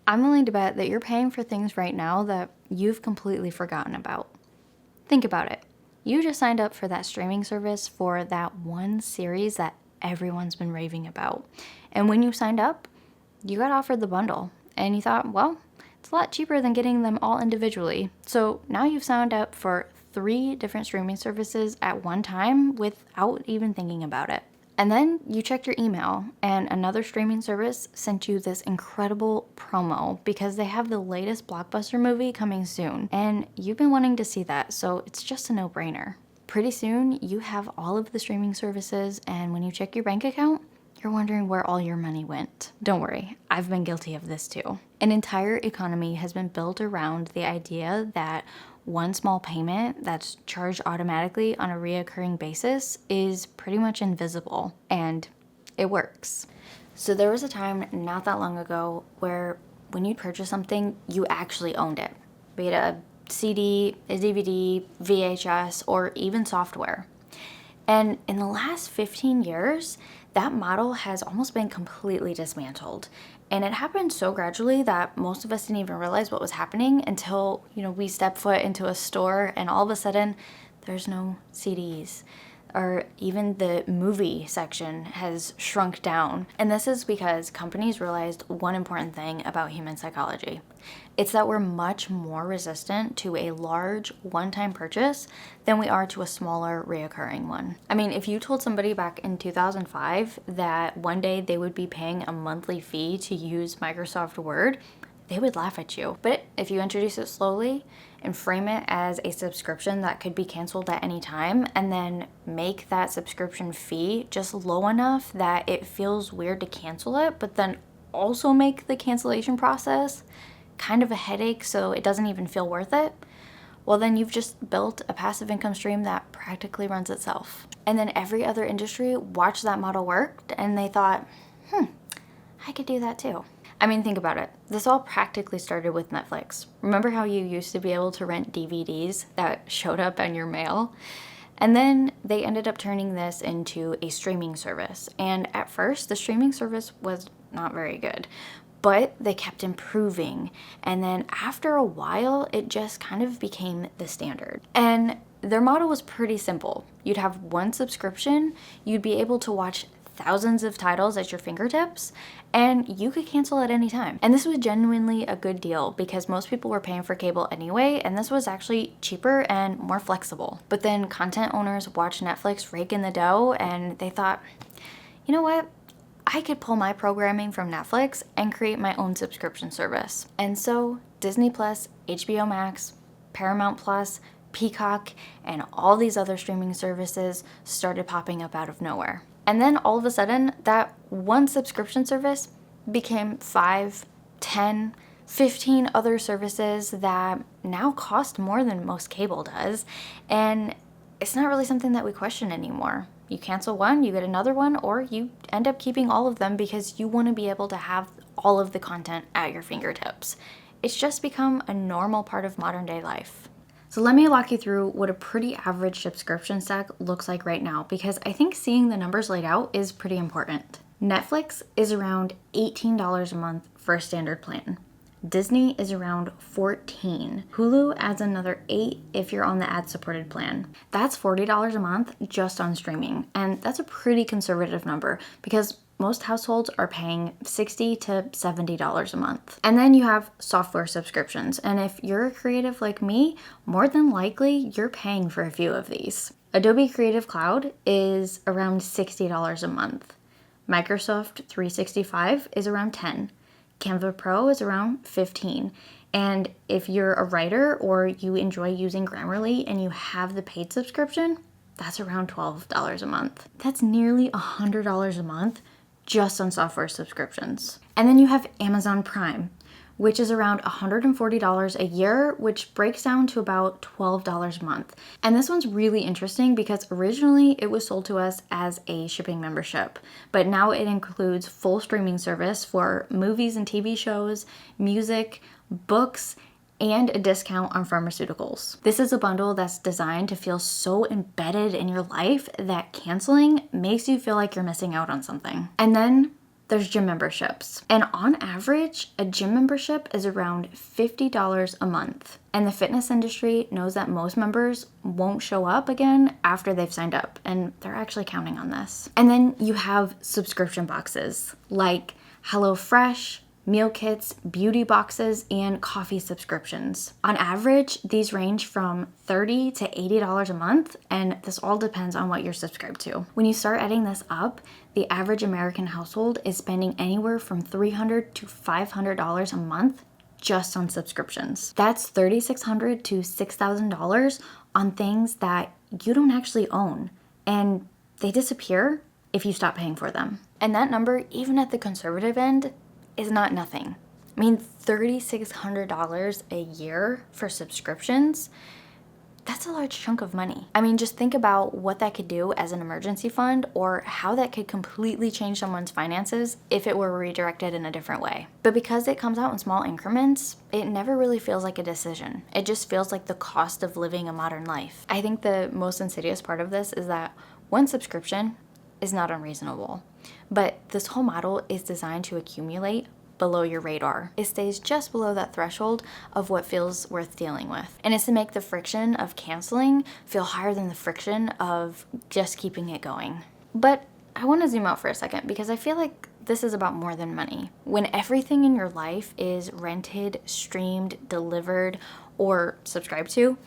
I'm willing to bet that you're paying for things right now that you've completely forgotten about. Think about it. You just signed up for that streaming service for that one series that everyone's been raving about. And when you signed up, you got offered the bundle. And you thought, well, it's a lot cheaper than getting them all individually. So now you've signed up for 3 different streaming services at one time without even thinking about it. And then you checked your email, and another streaming service sent you this incredible promo because they have the latest blockbuster movie coming soon. And you've been wanting to see that, so it's just a no-brainer. Pretty soon, you have all of the streaming services, and when you check your bank account, you're wondering where all your money went. Don't worry, I've been guilty of this too. An entire economy has been built around the idea that one small payment that's charged automatically on a reoccurring basis is pretty much invisible, and it works. So there was a time not that long ago where when you purchase something, you actually owned it, be it a CD, a DVD, VHS, or even software. And in the last 15 years, that model has almost been completely dismantled. And it happened so gradually that most of us didn't even realize what was happening until, we step foot into a store and all of a sudden there's no CDs. Or even the movie section has shrunk down. And this is because companies realized one important thing about human psychology. It's that we're much more resistant to a large one-time purchase than we are to a smaller reoccurring one. I mean, if you told somebody back in 2005 that one day they would be paying a monthly fee to use Microsoft Word, they would laugh at you. But if you introduce it slowly and frame it as a subscription that could be canceled at any time, and then make that subscription fee just low enough that it feels weird to cancel it, but then also make the cancellation process kind of a headache so it doesn't even feel worth it, well then you've just built a passive income stream that practically runs itself. And then every other industry watched that model work and they thought, I could do that too. I mean, think about it. This all practically started with Netflix. Remember how you used to be able to rent DVDs that showed up in your mail? And then they ended up turning this into a streaming service. And at first, the streaming service was not very good, but they kept improving. And then after a while, it just kind of became the standard. And their model was pretty simple. You'd have one subscription, you'd be able to watch thousands of titles at your fingertips, and you could cancel at any time. And this was genuinely a good deal because most people were paying for cable anyway, and this was actually cheaper and more flexible. But then content owners watched Netflix rake in the dough and they thought, you know what? I could pull my programming from Netflix and create my own subscription service. And so Disney Plus, HBO Max, Paramount Plus, Peacock, and all these other streaming services started popping up out of nowhere. And then all of a sudden, that one subscription service became 5, 10, 15 other services that now cost more than most cable does. And it's not really something that we question anymore. You cancel one, you get another one, or you end up keeping all of them because you want to be able to have all of the content at your fingertips. It's just become a normal part of modern day life. So let me walk you through what a pretty average subscription stack looks like right now, because I think seeing the numbers laid out is pretty important. Netflix is around $18 a month for a standard plan. Disney is around $14. Hulu adds another $8 if you're on the ad-supported plan. That's $40 a month just on streaming, and that's a pretty conservative number because most households are paying $60 to $70 a month. And then you have software subscriptions. And if you're a creative like me, more than likely you're paying for a few of these. Adobe Creative Cloud is around $60 a month. Microsoft 365 is around $10. Canva Pro is around $15. And if you're a writer or you enjoy using Grammarly and you have the paid subscription, that's around $12 a month. That's nearly $100 a month just on software subscriptions. And then you have Amazon Prime, which is around $140 a year, which breaks down to about $12 a month. And this one's really interesting because originally it was sold to us as a shipping membership, but now it includes full streaming service for movies and TV shows, music, books, and a discount on pharmaceuticals. This is a bundle that's designed to feel so embedded in your life that canceling makes you feel like you're missing out on something. And then there's gym memberships. And on average, a gym membership is around $50 a month. And the fitness industry knows that most members won't show up again after they've signed up. And they're actually counting on this. And then you have subscription boxes like HelloFresh, meal kits, beauty boxes, and coffee subscriptions. On average, these range from $30 to $80 a month, and this all depends on what you're subscribed to. When you start adding this up, the average American household is spending anywhere from $300 to $500 a month just on subscriptions. That's $3,600 to $6,000 on things that you don't actually own, and they disappear if you stop paying for them. And that number, even at the conservative end, is not nothing. I mean, $3,600 a year for subscriptions, that's a large chunk of money. I mean, just think about what that could do as an emergency fund, or how that could completely change someone's finances if it were redirected in a different way. But because it comes out in small increments, it never really feels like a decision. It just feels like the cost of living a modern life. I think the most insidious part of this is that one subscription is not unreasonable, but this whole model is designed to accumulate below your radar. It stays just below that threshold of what feels worth dealing with. And it's to make the friction of canceling feel higher than the friction of just keeping it going. But I want to zoom out for a second, because I feel like this is about more than money. When everything in your life is rented, streamed, delivered, or subscribed to,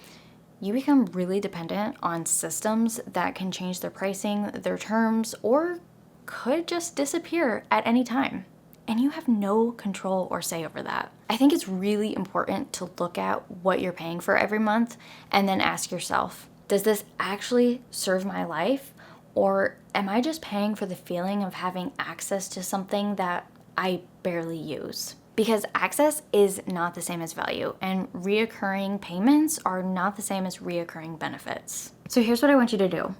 you become really dependent on systems that can change their pricing, their terms, or could just disappear at any time. And you have no control or say over that. I think it's really important to look at what you're paying for every month and then ask yourself, does this actually serve my life? Or am I just paying for the feeling of having access to something that I barely use? Because access is not the same as value, and reoccurring payments are not the same as reoccurring benefits. So here's what I want you to do.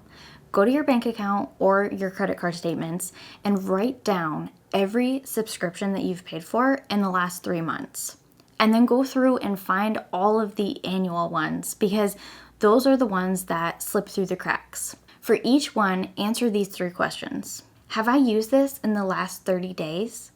Go to your bank account or your credit card statements and write down every subscription that you've paid for in the last 3 months. And then go through and find all of the annual ones, because those are the ones that slip through the cracks. For each one, answer these 3 questions. Have I used this in the last 30 days?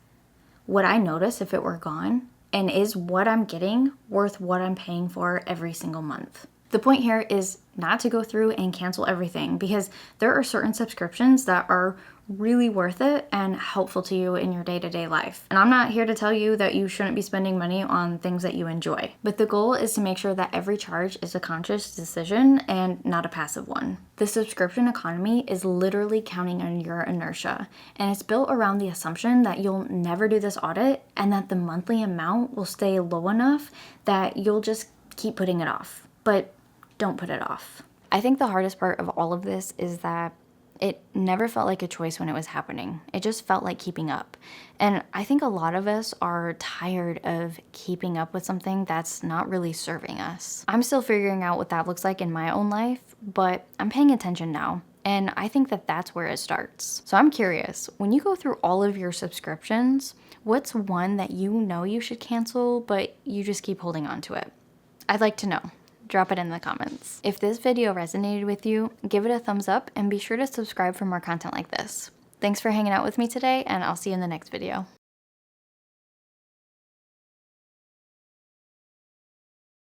Would I notice if it were gone? And is what I'm getting worth what I'm paying for every single month? The point here is not to go through and cancel everything, because there are certain subscriptions that are really worth it and helpful to you in your day-to-day life. And I'm not here to tell you that you shouldn't be spending money on things that you enjoy, but the goal is to make sure that every charge is a conscious decision and not a passive one. The subscription economy is literally counting on your inertia, and it's built around the assumption that you'll never do this audit and that the monthly amount will stay low enough that you'll just keep putting it off. But don't put it off. I think the hardest part of all of this is that it never felt like a choice when it was happening. It just felt like keeping up. And I think a lot of us are tired of keeping up with something that's not really serving us. I'm still figuring out what that looks like in my own life, but I'm paying attention now. And I think that that's where it starts. So I'm curious, when you go through all of your subscriptions, what's one that you know you should cancel, but you just keep holding on to it? I'd like to know. Drop it in the comments. If this video resonated with you, give it a thumbs up and be sure to subscribe for more content like this. Thanks for hanging out with me today, and I'll see you in the next video.